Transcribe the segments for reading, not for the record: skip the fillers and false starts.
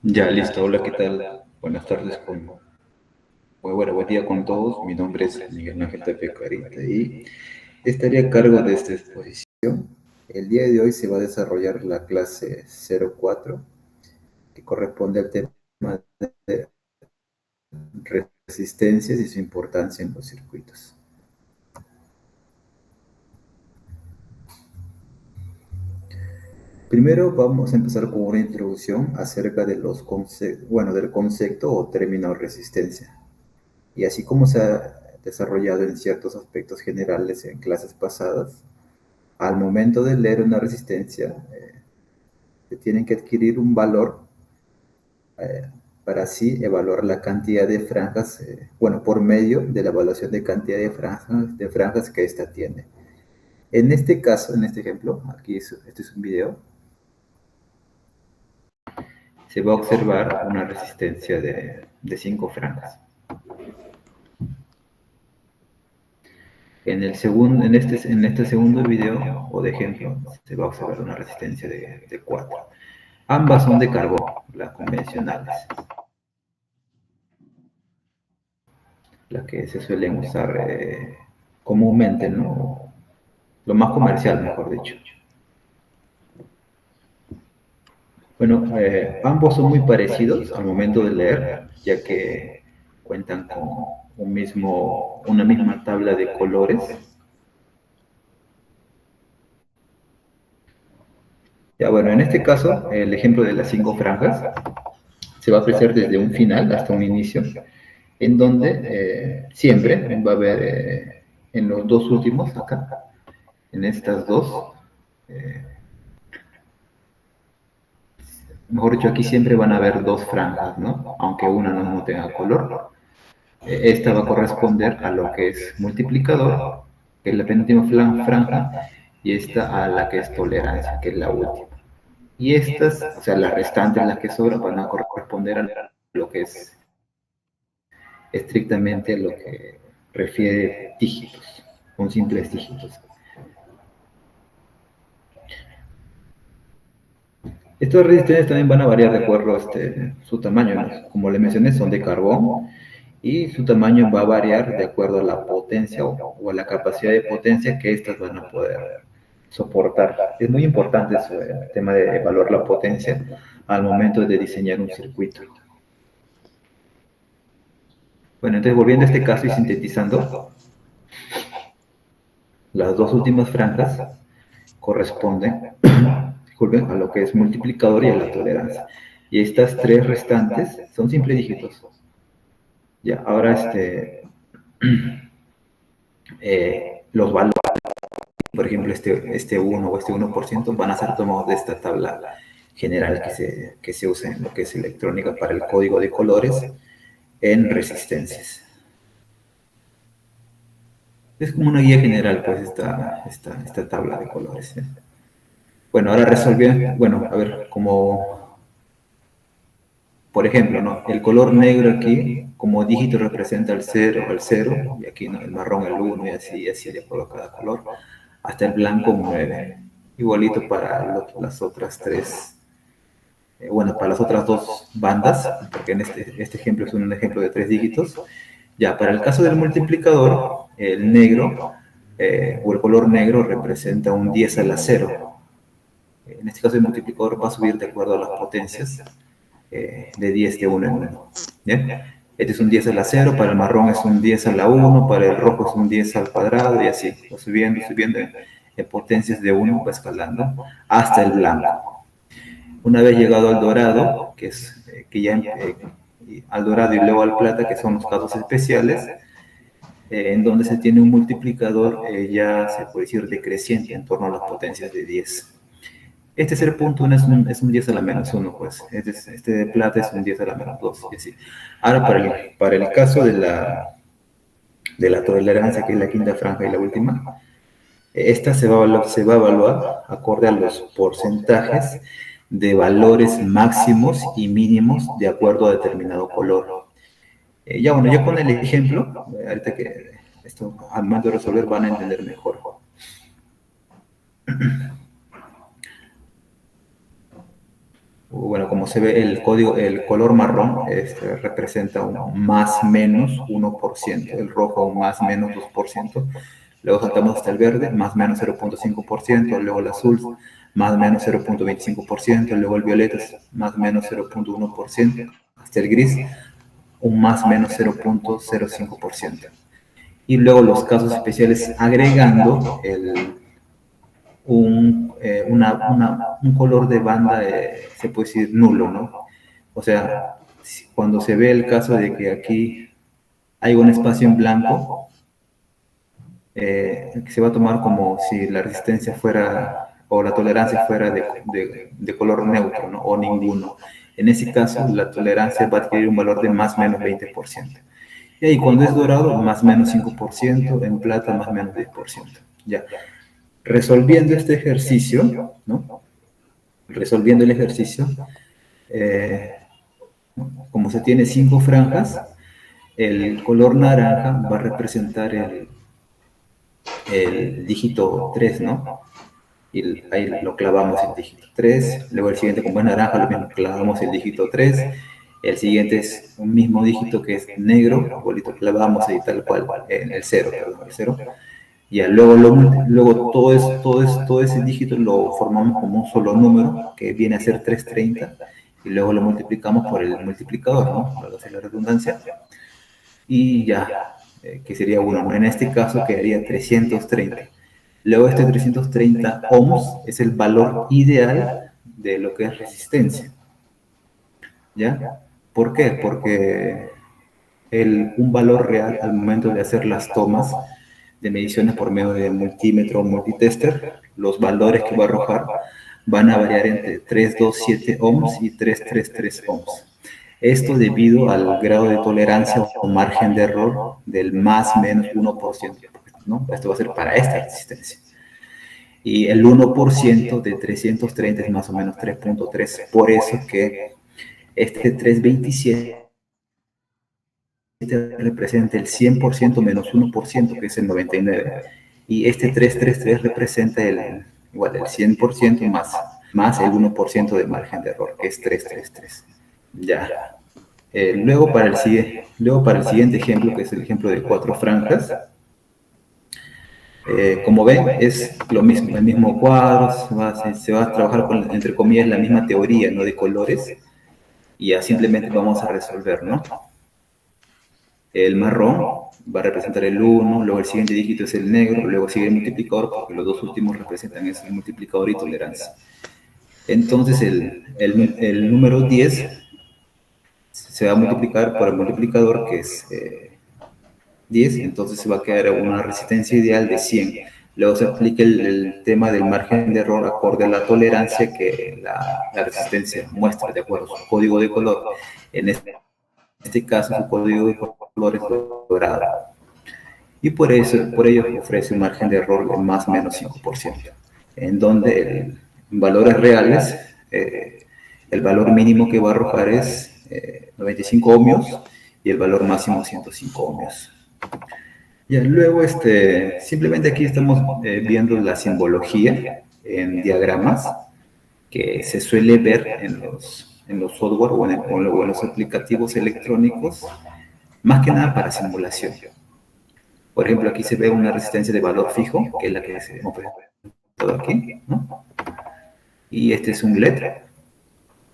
Ya, listo. Hola, ¿qué tal? Buenas tardes bueno, buen día con todos. Mi nombre es Miguel Ángel Tapia Carita y estaré a cargo de esta exposición. El día de hoy se va a desarrollar la clase 04, que corresponde al tema de resistencias y su importancia en los circuitos. Primero vamos a empezar con una introducción acerca de del concepto o término resistencia. Y así como se ha desarrollado en ciertos aspectos generales en clases pasadas, al momento de leer una resistencia, se tienen que adquirir un valor eh, para así evaluar la cantidad de franjas, por medio de la evaluación de cantidad de franjas que ésta tiene. En este caso, en este ejemplo, este es un video, se va a observar una resistencia de 5 franjas. En este segundo video o de ejemplo se va a observar una resistencia de 4. Ambas son de carbón, las convencionales, las que se suelen usar comúnmente, ¿no? Lo más comercial, mejor dicho. Bueno, ambos son muy parecidos al momento de leer, ya que cuentan con una misma tabla de colores. Ya, bueno, en este caso, el ejemplo de las 5 franjas se va a apreciar desde un final hasta un inicio, en donde siempre va a haber en los dos últimos, acá, en estas dos, eh, mejor dicho, aquí siempre van a haber dos franjas, ¿no? Aunque una no tenga color. Esta va a corresponder a lo que es multiplicador, que es la penúltima franja, y esta a la que es tolerancia, que es la última. Y estas, o sea, las restantes, las que sobran, van a corresponder a lo que es estrictamente lo que refiere dígitos, con simples dígitos. Estas resistencias también van a variar de acuerdo a su tamaño, ¿no? Como le mencioné, son de carbón y su tamaño va a variar de acuerdo a la potencia o a la capacidad de potencia que estas van a poder soportar. Es muy importante el tema de evaluar la potencia al momento de diseñar un circuito. Bueno, entonces volviendo a este caso y sintetizando, las dos últimas franjas corresponden disculpen, a lo que es multiplicador y a la tolerancia. Y estas tres restantes son simples dígitos. Ya, ahora los valores, por ejemplo, este 1 o este 1% van a ser tomados de esta tabla general que se usa en lo que es electrónica para el código de colores en resistencias. Es como una guía general, pues, esta tabla de colores. Bueno, ahora resolviendo, bueno, a ver, como por ejemplo, ¿no? El color negro aquí, como dígito, representa el 0, y aquí, ¿no? El marrón el 1, y así de acuerdo a cada color, hasta el blanco un 9. Igualito para las otras tres, para las otras dos bandas, porque en este ejemplo es un ejemplo de 3 dígitos. Ya, para el caso del multiplicador, el negro, o el color negro representa un 10 a la 0. En este caso el multiplicador va a subir de acuerdo a las potencias de 10 de 1 en 1. ¿Ya? Este es un 10 a la 0, para el marrón es un 10 a la 1, para el rojo es un 10 al cuadrado, y así, va subiendo en potencias de 1, va escalando, hasta el blanco. Una vez llegado al dorado, al dorado y luego al plata, que son los casos especiales, en donde se tiene un multiplicador ya se puede decir decreciente en torno a las potencias de 10. Este 0.1 es un 10 a la menos 1, pues. Este de plata es un 10 a la menos 2, y así. Ahora, para el caso de la tolerancia, que es la quinta franja y la última, esta se va a evaluar acorde a los porcentajes de valores máximos y mínimos de acuerdo a determinado color. Ya con el ejemplo, ahorita que esto, al momento de resolver, van a entender mejor. bueno, como se ve, el color marrón representa un más menos 1%, el rojo un más menos 2%, luego saltamos hasta el verde, más menos 0,5%, luego el azul, más menos 0,25%, luego el violeta, más menos 0,1%, hasta el gris, un más menos 0,05%. Y luego los casos especiales agregando un color de banda, se puede decir nulo, ¿no? O sea, cuando se ve el caso de que aquí hay un espacio en blanco, se va a tomar como si la resistencia fuera o la tolerancia fuera de color neutro, ¿no? O ninguno. En ese caso, la tolerancia va a adquirir un valor de más o menos 20%. Y ahí cuando es dorado, más o menos 5%, en plata más o menos 10%. Ya. Resolviendo este ejercicio, ¿no? Resolviendo el ejercicio, eh, como se tiene 5 franjas, el color naranja va a representar el dígito 3, ¿no? Y ahí lo clavamos el dígito 3, luego el siguiente como es naranja, lo mismo, clavamos el dígito 3, el siguiente es un mismo dígito que es negro, bolito, clavamos ahí tal cual, el 0, perdón, el 0. Ya, luego todo ese dígito lo formamos como un solo número, que viene a ser 330, y luego lo multiplicamos por el multiplicador, ¿no? Para hacer la redundancia. Y ya, que sería 1. En este caso quedaría 330. Luego este 330 ohms es el valor ideal de lo que es resistencia. ¿Ya? ¿Por qué? Porque un valor real al momento de hacer las tomas de mediciones por medio de multímetro o multitester, los valores que va a arrojar van a variar entre 327 ohms y 333 ohms. Esto debido al grado de tolerancia o margen de error del más menos 1%, ¿no? Esto va a ser para esta resistencia. Y el 1% de 330 es más o menos 3.3. Por eso que este 327 representa el 100% menos 1%, que es el 99. Y este 333 representa igual, el 100% más el 1% de margen de error, que es 333. Ya. Luego para el siguiente ejemplo, que es el ejemplo de 4 franjas, como ven, es lo mismo, el mismo cuadro, se va a trabajar con, entre comillas, la misma teoría, ¿no? De colores, y ya simplemente vamos a resolver, ¿no? El marrón va a representar el 1, luego el siguiente dígito es el negro, luego sigue el multiplicador, porque los dos últimos representan el multiplicador y tolerancia. Entonces el número 10 se va a multiplicar por el multiplicador, que es 10, entonces se va a quedar una resistencia ideal de 100. Luego se aplica el tema del margen de error acorde a la tolerancia que la resistencia muestra de acuerdo a su código de color. En este caso, su código de color es dorado. Y por ello ofrece un margen de error de más o menos 5%, en donde en valores reales, el valor mínimo que va a arrojar es 95 ohmios y el valor máximo 105 ohmios. Ya, luego, simplemente aquí estamos viendo la simbología en diagramas que se suele ver en los software o en los aplicativos electrónicos, más que nada para simulación. Por ejemplo, aquí se ve una resistencia de valor fijo, que es la que se hemos presentado aquí, ¿no? Y este es un LED.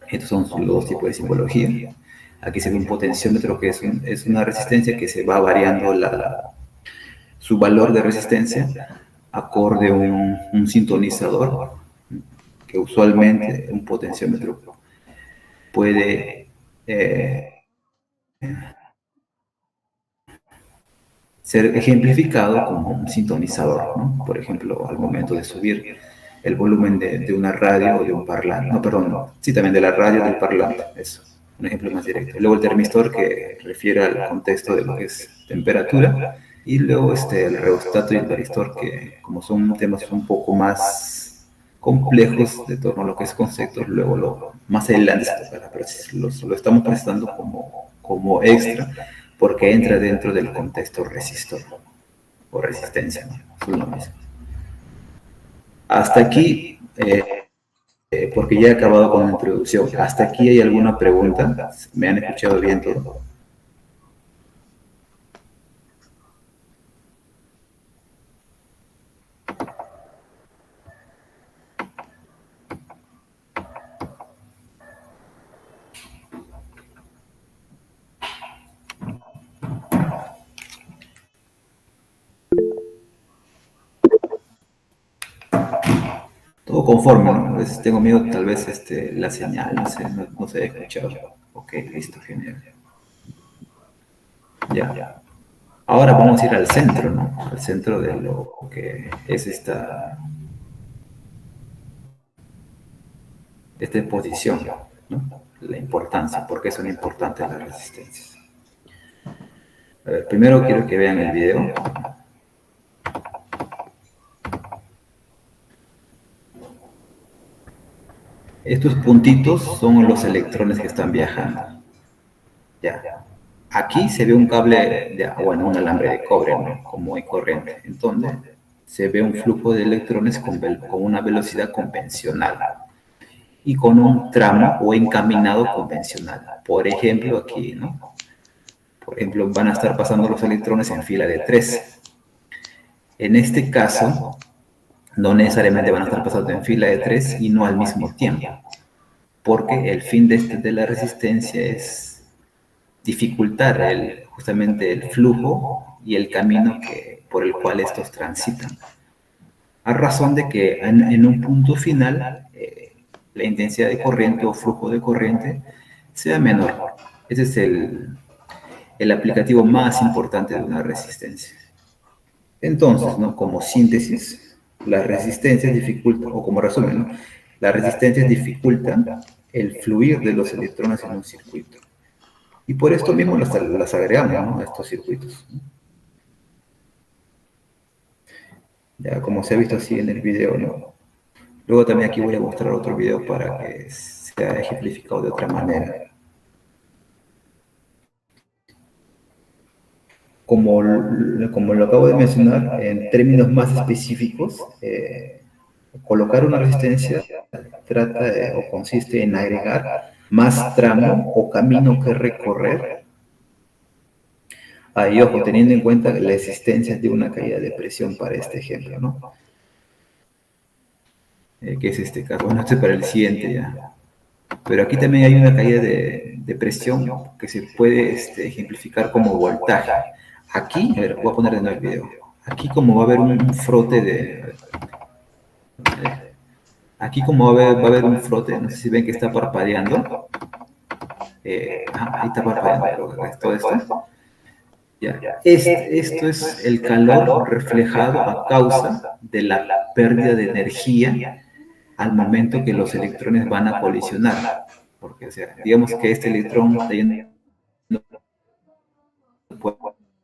Estos son los dos tipos de simbología. Aquí se ve un potenciómetro, que es una resistencia que se va variando su valor de resistencia acorde a un sintonizador, que usualmente un potenciómetro puede ser ejemplificado como un sintonizador, ¿no? Por ejemplo, al momento de subir el volumen de una radio o de un parlante, no, perdón, no, sí, también de la radio o del parlante, eso, un ejemplo más directo. Luego el termistor, que refiere al contexto de lo que es temperatura, y luego el reostato y el varistor, que como son temas un poco más complejos de torno a lo que es conceptos, luego más adelante se tocará, pero lo estamos prestando como extra, porque entra dentro del contexto resistor o resistencia, ¿no? Es lo mismo. Hasta aquí porque ya he acabado con la introducción. ¿Hasta aquí hay alguna pregunta? ¿Me han escuchado bien todo? Todo conforme, ¿no? A veces tengo miedo, tal vez la señal, no sé, no se haya escuchado. Ok, listo, genial. Ya. Ahora vamos a ir al centro, ¿no? Al centro de lo que es esta exposición, ¿no? La importancia, por qué son importantes las resistencias. A ver, primero quiero que vean el video. Estos puntitos son los electrones que están viajando. Ya. Aquí se ve un cable, bueno, un alambre de cobre, ¿no? Como hay corriente. Entonces, se ve un flujo de electrones con una velocidad convencional y con un tramo o encaminado convencional. Por ejemplo, aquí, ¿no? Por ejemplo, van a estar pasando los electrones en fila de 3. En este caso, no necesariamente van a estar pasando en fila de 3 y no al mismo tiempo, porque el fin de la resistencia es dificultar justamente el flujo y el camino por el cual estos transitan, a razón de que en un punto final la intensidad de corriente o flujo de corriente sea menor. Ese es el aplicativo más importante de una resistencia. Entonces, ¿no? Como síntesis, las resistencias dificultan, o como resumen, ¿no? Las resistencias dificultan el fluir de los electrones en un circuito. Y por esto mismo las agregamos, ¿no? A estos circuitos. Ya como se ha visto así en el video, ¿no? Luego también aquí voy a mostrar otro video para que sea ejemplificado de otra manera. Como lo acabo de mencionar, en términos más específicos, colocar una resistencia trata o consiste en agregar más tramo o camino que recorrer. Ahí, ojo, teniendo en cuenta la existencia de una caída de presión para este ejemplo, ¿no? Que es este caso. Bueno, este es para el siguiente ya. Pero aquí también hay una caída de presión que se puede ejemplificar como voltaje. Aquí, a ver, voy a poner de nuevo el video. Aquí como va a haber un frote de... Aquí como va a haber un frote, no sé si ven que está parpadeando. Ahí está parpadeando, todo esto. Ya. Esto es el calor reflejado a causa de la pérdida de energía al momento que los electrones van a colisionar. Porque, o sea, digamos que este electrón está yendo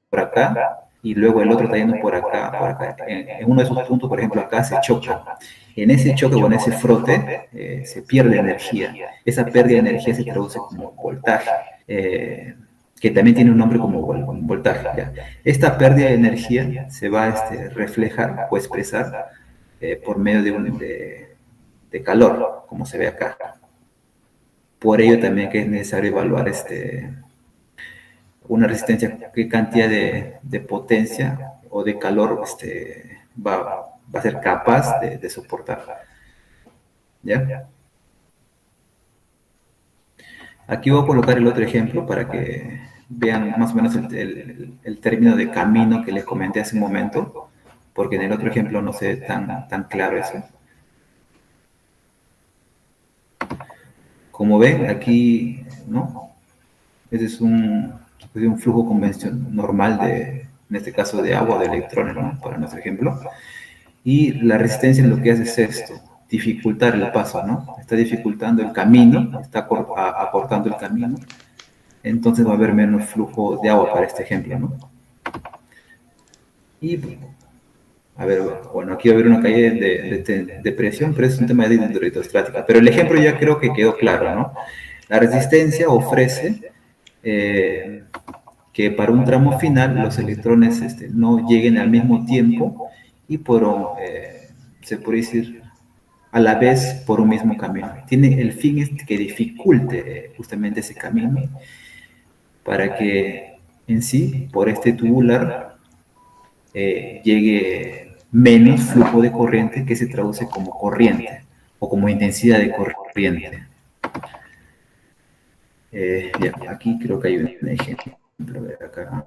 por acá y luego el otro está yendo por acá, por acá. En uno de esos puntos, por ejemplo, acá se choca. En ese choque o en ese frote se pierde energía. Esa pérdida de energía se traduce como voltaje. Que también tiene un nombre como voltaje. ¿Ya? Esta pérdida de energía se va a reflejar o expresar por medio de calor, como se ve acá. Por ello también que es necesario evaluar una resistencia, qué cantidad de potencia o de calor va a ser capaz de soportar. ¿Ya? Aquí voy a colocar el otro ejemplo para que vean más o menos el término de camino que les comenté hace un momento, porque en el otro ejemplo no se ve tan claro eso. Como ven, aquí, ¿no? Ese es un flujo convencional normal en este caso de agua o de electrones, ¿no? Para nuestro ejemplo. Y la resistencia lo que hace es esto, dificultar el paso, ¿no? Está dificultando el camino, está acortando el camino. Entonces va a haber menos flujo de agua para este ejemplo, ¿no? Y, a ver, bueno, aquí va a haber una caída de presión, pero es un tema de hidroestática. Pero el ejemplo ya creo que quedó claro, ¿no? La resistencia ofrece que para un tramo final los electrones no lleguen al mismo tiempo y se puede decir, a la vez por un mismo camino. Tiene el fin es que dificulte justamente ese camino para que en sí, por este tubular, llegue menos flujo de corriente que se traduce como corriente o como intensidad de corriente. Ya, aquí creo que hay un ejemplo. A ver, acá.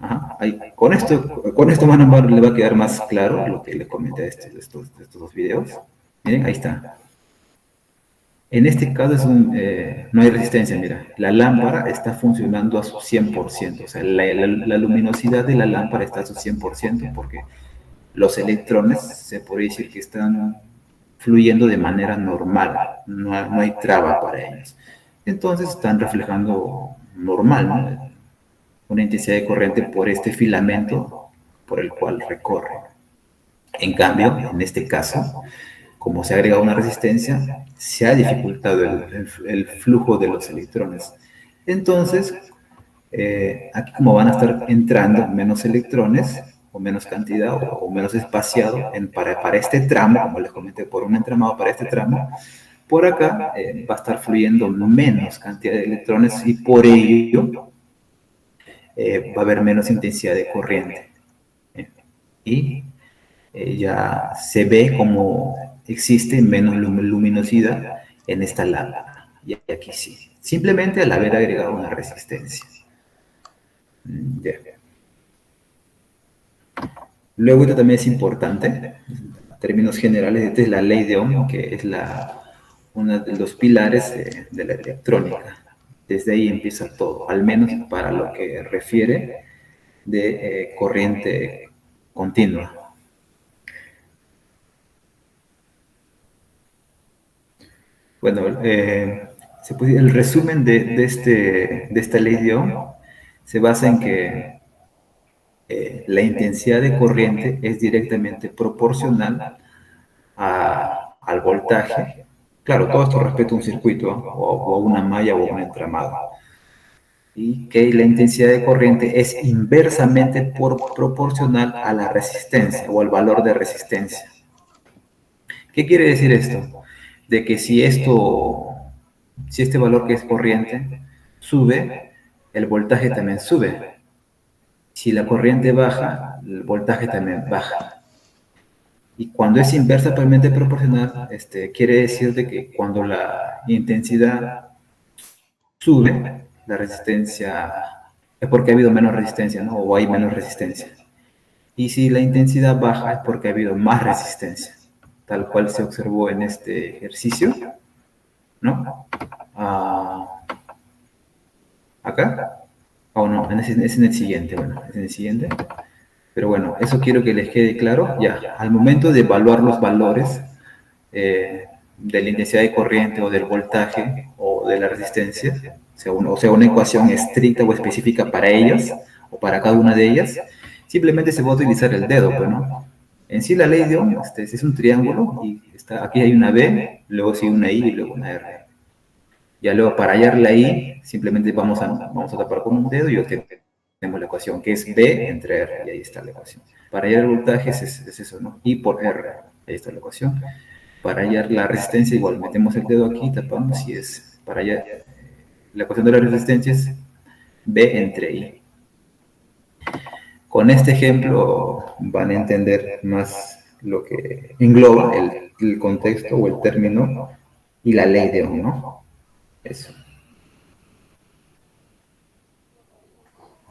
Ajá, ahí. Con esto le va a quedar más claro lo que les comenté de estos dos videos. Miren, ahí está. En este caso no hay resistencia, mira. La lámpara está funcionando a su 100%. O sea, la luminosidad de la lámpara está a su 100% porque los electrones se podría decir que están fluyendo de manera normal. No hay traba para ellos. Entonces están reflejando normal, ¿no? Una intensidad de corriente por este filamento por el cual recorre. En cambio, en este caso, como se ha agregado una resistencia, se ha dificultado el flujo de los electrones. Entonces, aquí como van a estar entrando menos electrones, o menos cantidad, o menos espaciado para este tramo, como les comenté, por un entramado para este tramo, por acá va a estar fluyendo menos cantidad de electrones y por ello va a haber menos intensidad de corriente. Y ya se ve como existe menos luminosidad en esta lámpara. Y aquí sí. Simplemente al haber agregado una resistencia. Ya. Luego esto también es importante, en términos generales, esta es la ley de Ohm, que es uno de los pilares de la electrónica. Desde ahí empieza todo, al menos para lo que refiere de corriente continua. Bueno, el resumen de esta ley de Ohm se basa en que la intensidad de corriente es directamente proporcional al voltaje. Claro, todo esto respecto a un circuito o a una malla o a un entramado. Y que la intensidad de corriente es inversamente proporcional a la resistencia o al valor de resistencia. ¿Qué quiere decir esto? De que si este valor que es corriente sube, el voltaje también sube. Si la corriente baja, el voltaje también baja. Y cuando es inversamente proporcional, quiere decir de que cuando la intensidad sube, la resistencia es porque ha habido menos resistencia, ¿no? O hay menos resistencia. Y si la intensidad baja es porque ha habido más resistencia, tal cual se observó en este ejercicio, ¿no? Ah, ¿acá? O no, es en el siguiente, bueno, es en el siguiente. Pero bueno, eso quiero que les quede claro. Ya, al momento de evaluar los valores de la intensidad de corriente o del voltaje o de la resistencia, o sea, una ecuación estricta o específica para ellas o para cada una de ellas, simplemente se va a utilizar el dedo, pues, ¿no? En sí la ley de Ohm es un triángulo y aquí hay una B, luego sigue una I y luego una R. Ya luego para hallar la I, simplemente vamos a tapar con un dedo y obtenemos la ecuación, que es B entre R, y ahí está la ecuación. Para hallar el voltaje es eso, ¿no? I por R, ahí está la ecuación. Para hallar la resistencia, igual metemos el dedo aquí, tapamos y es para hallar la ecuación de la resistencia es B entre I. Con este ejemplo van a entender más lo que engloba el contexto o el término y la ley de Ohm, ¿no? Eso.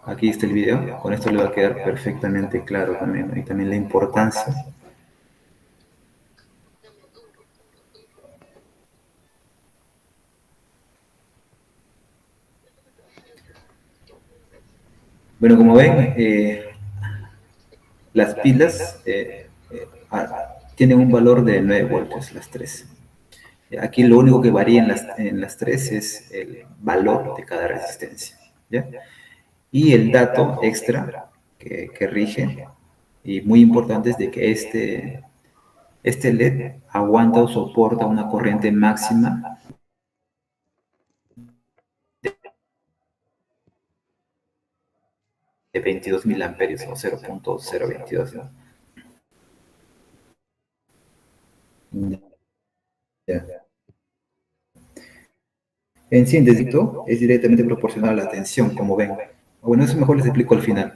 Aquí está el video, con esto le va a quedar perfectamente claro también, ¿no? Y también la importancia. Bueno, como ven, las pilas tienen un valor de 9 voltios, las tres. Aquí lo único que varía en las tres es el valor de cada resistencia. ¿Ya? Y el dato extra que rige, y muy importante, es de que este LED aguanta o soporta una corriente máxima de 22.000 amperios o 0.022. ¿No? Ya. En síntesis, es directamente proporcional a la tensión, como ven. Bueno, eso mejor les explico al final.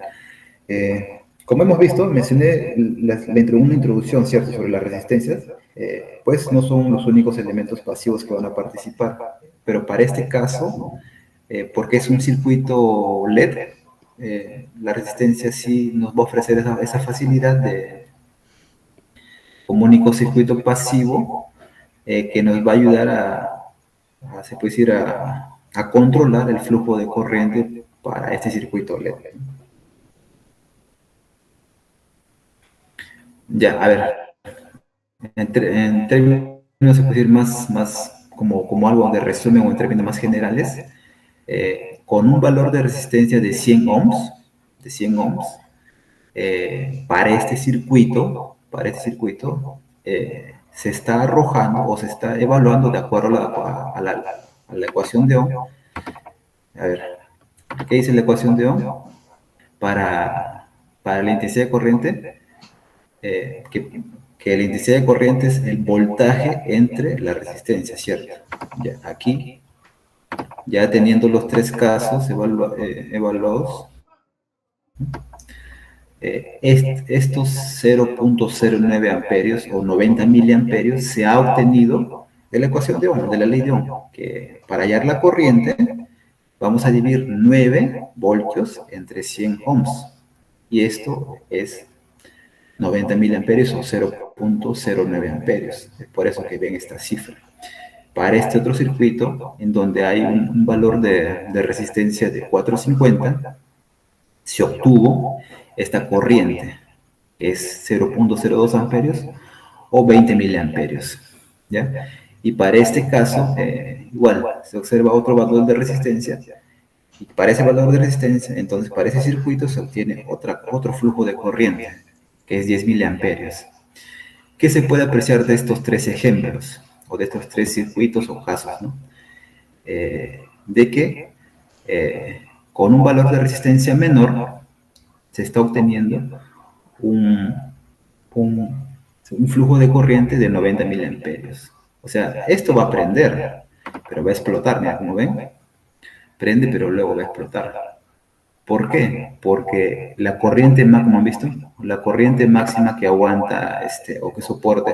Como hemos visto, mencioné una introducción, ¿cierto?, sobre las resistencias, pues no son los únicos elementos pasivos que van a participar, pero para este caso, porque es un circuito LED, la resistencia sí nos va a ofrecer esa facilidad de como único circuito pasivo que nos va a ayudar se puede decir, a controlar el flujo de corriente para este circuito LED. Ya, a ver, en términos, se puede decir, más como algo de resumen o en términos más generales, con un valor de resistencia de 100 ohms, para este circuito se está arrojando o se está evaluando de acuerdo a la ecuación de Ohm. A ver, ¿qué dice la ecuación de Ohm? Para la intensidad de corriente, que la intensidad de corriente es el voltaje entre la resistencia, ¿cierto? Ya, aquí, ya teniendo los tres casos evaluados, estos 0.09 amperios o 90 miliamperios se ha obtenido de la ecuación de Ohm, de la ley de Ohm, que para hallar la corriente vamos a dividir 9 voltios entre 100 ohms. Y esto es 90 miliamperios o 0.09 amperios. Es por eso que ven esta cifra. Para este otro circuito, en donde hay un valor de resistencia de 450, se obtuvo esta corriente, que es 0.02 amperios o 20 miliamperios. ¿Ya? Y para este caso, igual, se observa otro valor de resistencia. Y para ese valor de resistencia, entonces para ese circuito se obtiene otro flujo de corriente, que es 10 miliamperios. ¿Qué se puede apreciar de estos tres ejemplos, o de estos tres circuitos o casos? ¿No? De que con un valor de resistencia menor se está obteniendo un, un, un flujo de corriente de 90 miliamperios. O sea, esto va a prender, pero va a explotar, mira, como ven, prende, pero luego va a explotar. ¿Por qué? Porque la corriente máxima, como han visto, la corriente máxima que aguanta o que soporta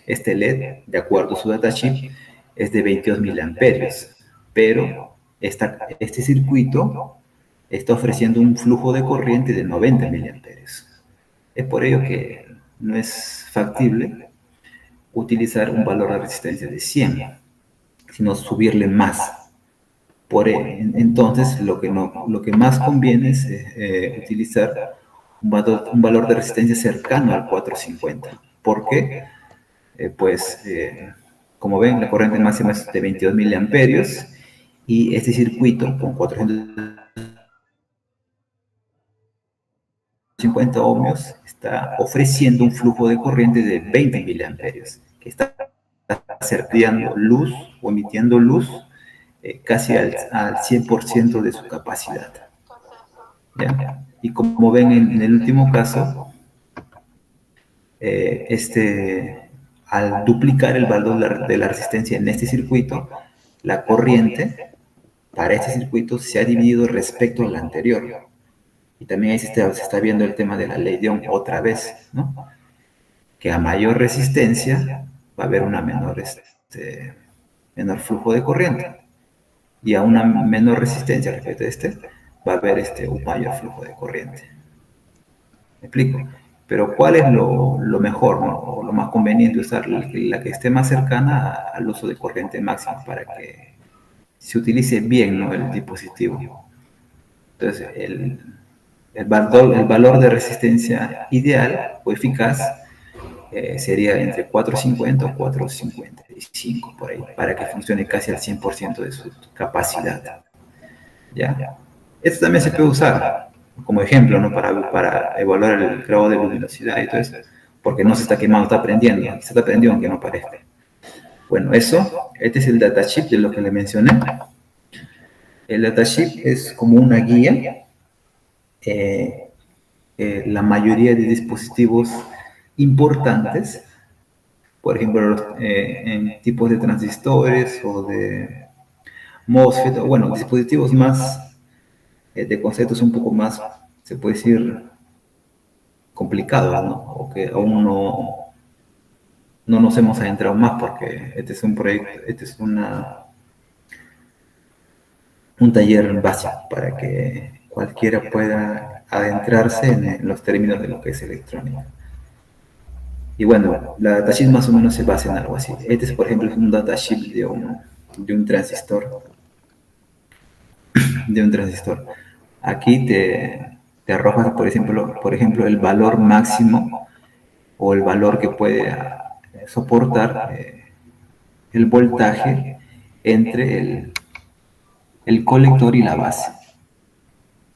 este LED, de acuerdo a su datasheet, es de 22 miliamperios. Pero este circuito está ofreciendo un flujo de corriente de 90 miliamperios. Es por ello que no es factible utilizar un valor de resistencia de 100, sino subirle más. Entonces, lo que más conviene es utilizar un valor de resistencia cercano al 450. ¿Por qué? Pues, como ven, la corriente máxima es de 22 miliamperios y este circuito con 450 ohmios está ofreciendo un flujo de corriente de 20 miliamperios, que está certiando luz o emitiendo luz casi al 100% de su capacidad. ¿Ya? Y como ven en el último caso, al duplicar el valor de la resistencia en este circuito, la corriente para este circuito se ha dividido respecto al anterior. Y también ahí se está viendo el tema de la ley de Ohm otra vez, ¿no? Que a mayor resistencia va a haber una menor flujo de corriente. Y a una menor resistencia respecto a va a haber un mayor flujo de corriente. ¿Me explico? Pero ¿cuál es lo mejor, ¿no? O lo más conveniente usar? La que esté más cercana al uso de corriente máxima para que se utilice bien, ¿no?, el dispositivo. Entonces, el valor de resistencia ideal o eficaz sería entre 450 o 455 por ahí, para que funcione casi al 100% de su capacidad. ¿Ya? Esto también se puede usar como ejemplo, ¿no?, para evaluar el grado de luminosidad y todo eso, porque no se está quemando, está prendiendo, se está prendiendo aunque no parezca. Bueno, este es el datasheet de lo que le mencioné. El datasheet es como una guía. La mayoría de dispositivos importantes por ejemplo, en tipos de transistores o de MOSFET, o bueno, dispositivos más de conceptos un poco más, se puede decir, complicados, ¿no? O que aún no nos hemos adentrado más porque este es un proyecto, este es un taller básico para que cualquiera pueda adentrarse en los términos de lo que es electrónica. Y bueno, la datasheet más o menos se basa en algo así. Este es, por ejemplo, un datasheet de un transistor, de un transistor. Aquí te arroja, por ejemplo, el valor máximo o el valor que puede soportar el voltaje entre el colector y la base,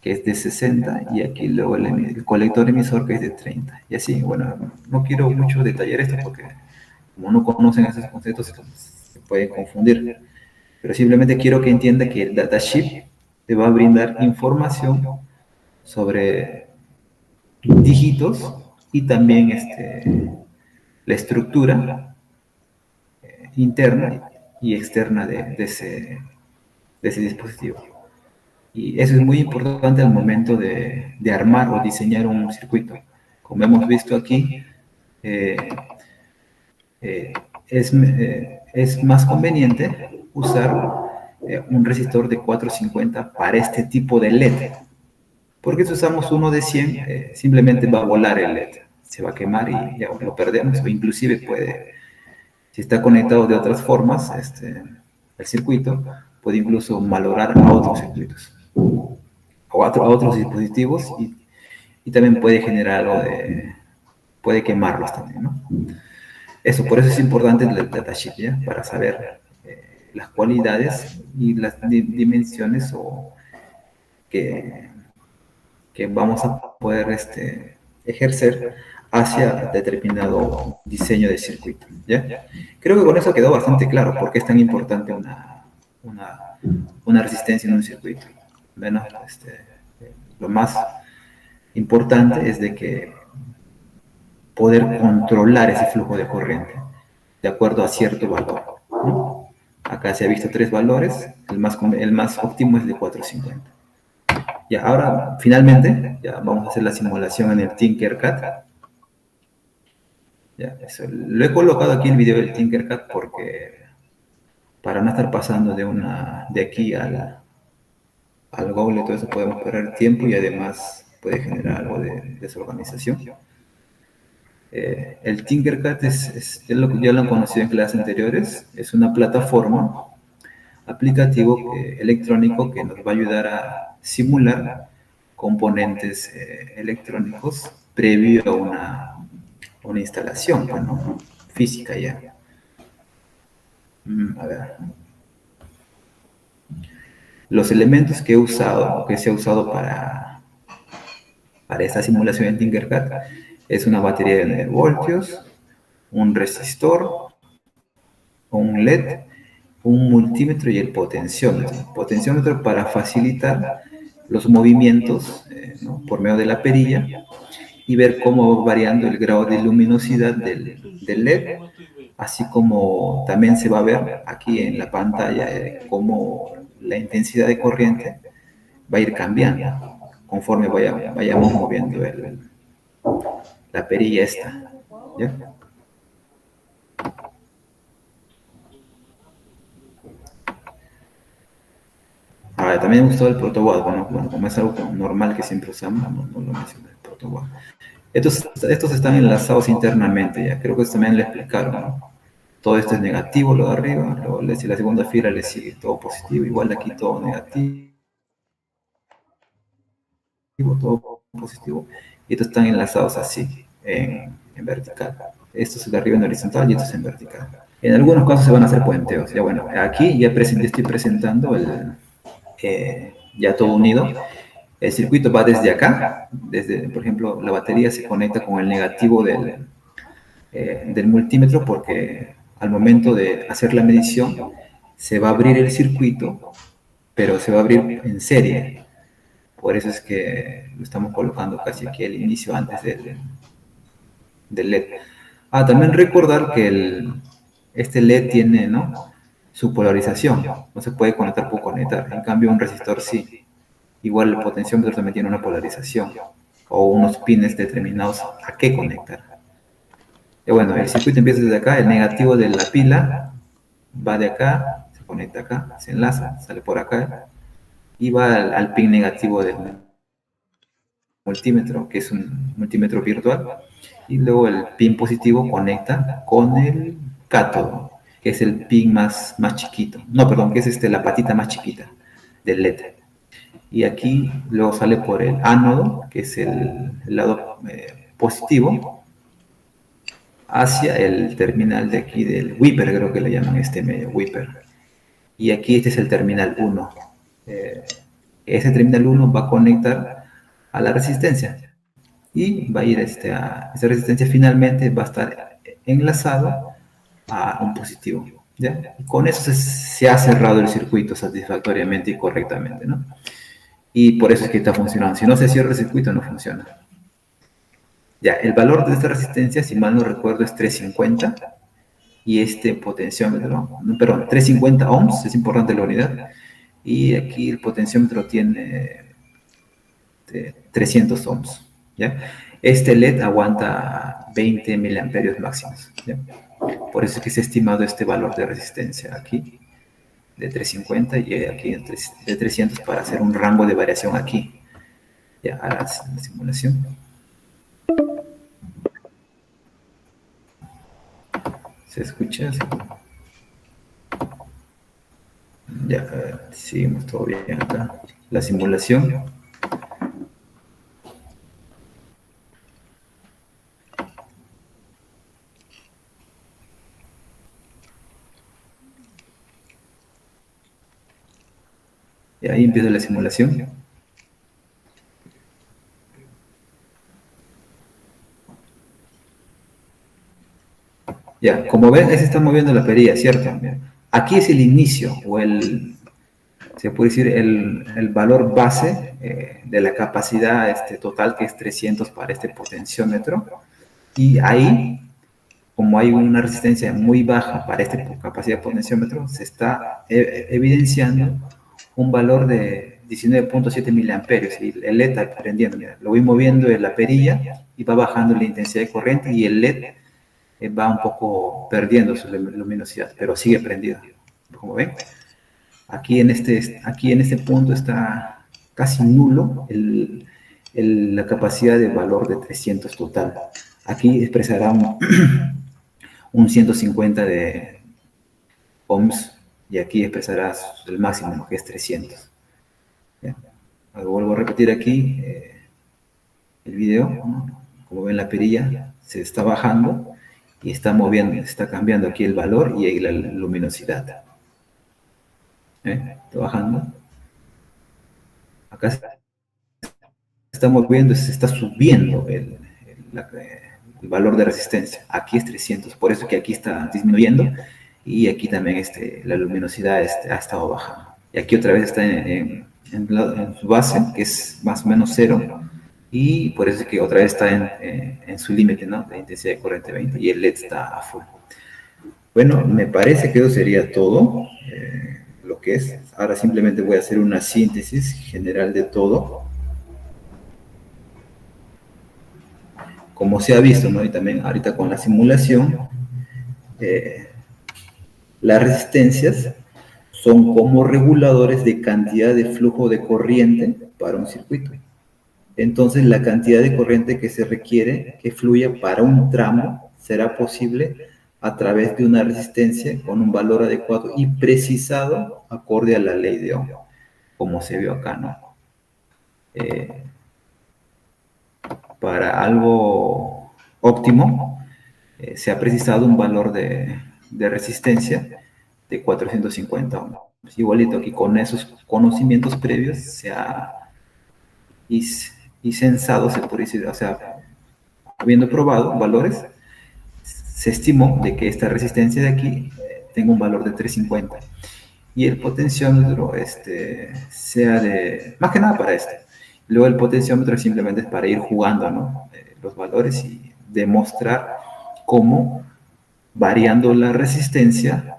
que es de 60, y aquí luego el colector emisor, que es de 30. Y así, bueno, no quiero mucho detallar esto porque como no conocen esos conceptos se pueden confundir, pero simplemente quiero que entienda que el datasheet te va a brindar información sobre dígitos y también la estructura interna y externa de ese dispositivo. Y eso es muy importante al momento de armar o diseñar un circuito. Como hemos visto aquí, eh, eh, es más conveniente usar un resistor de 450 para este tipo de LED. Porque si usamos uno de 100, simplemente va a volar el LED, se va a quemar y ya lo perdemos, o inclusive puede, si está conectado de otras formas, el circuito puede incluso malograr a otros circuitos o a otros dispositivos y también puede generar algo puede quemarlos también, ¿no? Eso, por eso es importante el datasheet, ¿ya? Para saber las cualidades y las dimensiones que, que vamos a poder ejercer hacia determinado diseño de circuito, ¿ya? Creo que con eso quedó bastante claro por qué es tan importante una, una resistencia en un circuito. Bueno, lo más importante es de que poder controlar ese flujo de corriente de acuerdo a cierto valor, ¿no? Acá se ha visto tres valores, el más óptimo es de 450. Ya, ahora finalmente ya vamos a hacer la simulación en el Tinkercad. Ya, eso, lo he colocado aquí en el video del Tinkercad porque para no estar pasando de aquí al Google y todo eso podemos perder tiempo y además puede generar algo de desorganización. El Tinkercad ya lo han conocido en clases anteriores, es una plataforma aplicativo electrónico que nos va a ayudar a simular componentes electrónicos previo a una instalación, bueno, física ya. A ver. Los elementos que he usado, que se ha usado para esta simulación en Tinkercad, es una batería de 9 voltios, un resistor, un LED, un multímetro y el potenciómetro. Potenciómetro para facilitar los movimientos, ¿no? Por medio de la perilla y ver cómo va variando el grado de luminosidad del LED, así como también se va a ver aquí en la pantalla cómo la intensidad de corriente va a ir cambiando conforme vayamos moviendo la perilla esta. ¿Ya? Ahora, también me gustó el protoboard, bueno, como es algo normal que siempre usamos, no lo mencioné, el protoboard. Estos están enlazados internamente, ya creo que también le explicaron, ¿no? Todo esto es negativo, lo de arriba, luego la segunda fila le sigue todo positivo, igual de aquí todo negativo, todo positivo, y estos están enlazados así, en vertical. Esto es de arriba en horizontal y esto es en vertical. En algunos casos se van a hacer puenteos, ya bueno, aquí ya estoy presentando ya todo unido. El circuito va desde acá, por ejemplo, la batería se conecta con el negativo del multímetro porque al momento de hacer la medición se va a abrir el circuito, pero se va a abrir en serie. Por eso es que lo estamos colocando casi aquí al inicio, antes del LED. También recordar que este LED tiene, ¿no?, su polarización. No se puede conectar por conectar. En cambio, un resistor sí. Igual el potenciómetro también tiene una polarización o unos pines determinados a qué conectar. Y bueno, el circuito empieza desde acá. El negativo de la pila va de acá, se conecta acá, se enlaza, sale por acá y va al pin negativo del multímetro, que es un multímetro virtual, y luego el pin positivo conecta con el cátodo, que es el pin más chiquito, no, perdón, que es la patita más chiquita del LED. Y aquí luego sale por el ánodo, que es el lado positivo, hacia el terminal de aquí del Whipper, creo que le llaman este medio, Whipper. Y aquí este es el terminal 1. Ese terminal 1 va a conectar a la resistencia y va a ir esa resistencia finalmente va a estar enlazado a un positivo, ¿ya? Y con eso se ha cerrado el circuito satisfactoriamente y correctamente, ¿no? Y por eso es que está funcionando. Si no se cierra el circuito, no funciona. Ya, el valor de esta resistencia, si mal no recuerdo, es 350 y este potenciómetro, perdón, 350 ohms, es importante la unidad, y aquí el potenciómetro tiene 300 ohms, ¿ya? Este LED aguanta 20 miliamperios máximos, ¿ya? Por eso es que se ha estimado este valor de resistencia aquí, de 350 y aquí de 300 para hacer un rango de variación aquí. Ya, ahora la simulación. ¿Se escucha? Ya, seguimos todo bien acá. La simulación. Y ahí empieza la simulación. Ya, como ven, ahí se está moviendo la perilla, ¿cierto? Aquí es el inicio, o se puede decir, el valor base de la capacidad total, que es 300 para este potenciómetro. Y ahí, como hay una resistencia muy baja para esta capacidad de potenciómetro, se está evidenciando un valor de 19.7 miliamperios. Y el LED está prendiendo, mira, lo voy moviendo en la perilla y va bajando la intensidad de corriente y el LED va un poco perdiendo su luminosidad, pero sigue prendido. Como ven, aquí en este punto está casi nulo la capacidad de valor de 300 total. Aquí expresará un 150 de ohms y aquí expresará el máximo, que es 300. ¿Ya? Vuelvo a repetir aquí el video, ¿no? Como ven, la perilla se está bajando y está moviendo, está cambiando aquí el valor y la luminosidad. Está bajando. Acá se está moviendo, se está subiendo el valor de resistencia. Aquí es 300, por eso que aquí está disminuyendo y aquí también la luminosidad ha estado bajando. Y aquí otra vez está en su base, que es más o menos 0, y por eso es que otra vez está en su límite, ¿no?, de intensidad de corriente 20, y el LED está a full. Bueno, me parece que eso sería todo lo que es. Ahora simplemente voy a hacer una síntesis general de todo. Como se ha visto, ¿no?, y también ahorita con la simulación, las resistencias son como reguladores de cantidad de flujo de corriente para un circuito. Entonces, la cantidad de corriente que se requiere que fluya para un tramo será posible a través de una resistencia con un valor adecuado y precisado acorde a la ley de Ohm, como se vio acá, ¿no? Para algo óptimo, se ha precisado un valor de resistencia de 450 ohms. Igualito aquí, con esos conocimientos previos se ha y censado, se puede decir, o sea, habiendo probado valores, se estimó de que esta resistencia de aquí tenga un valor de 350 y el potenciómetro sea de, más que nada para esto. Luego el potenciómetro simplemente es para ir jugando, ¿no?, los valores y demostrar cómo variando la resistencia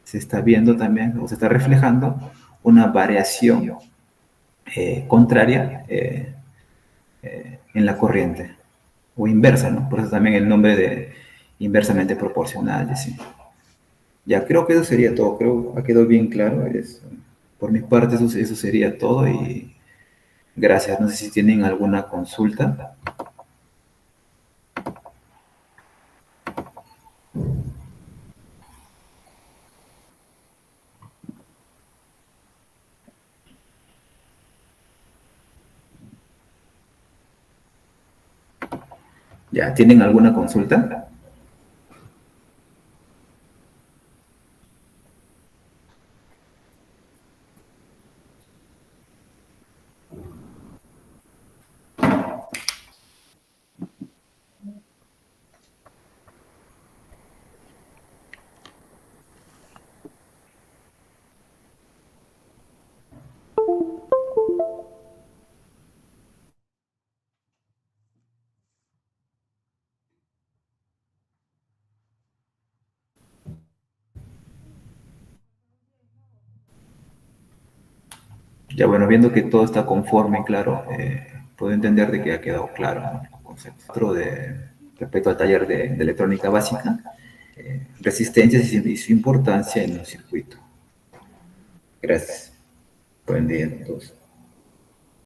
se está viendo también, o se está reflejando una variación contraria en la corriente, o inversa, ¿no? Por eso también el nombre de inversamente proporcional, ¿sí? Ya, creo que eso sería todo, creo que ha quedado bien claro. Por mi parte, eso sería todo y gracias. No sé si tienen alguna consulta. Ya, ¿tienen alguna consulta? Ya, bueno, viendo que todo está conforme y claro, puedo entender de que ha quedado claro, ¿no? El concepto respecto al taller de electrónica básica, resistencias y su importancia en un circuito. Gracias. Buen día a todos.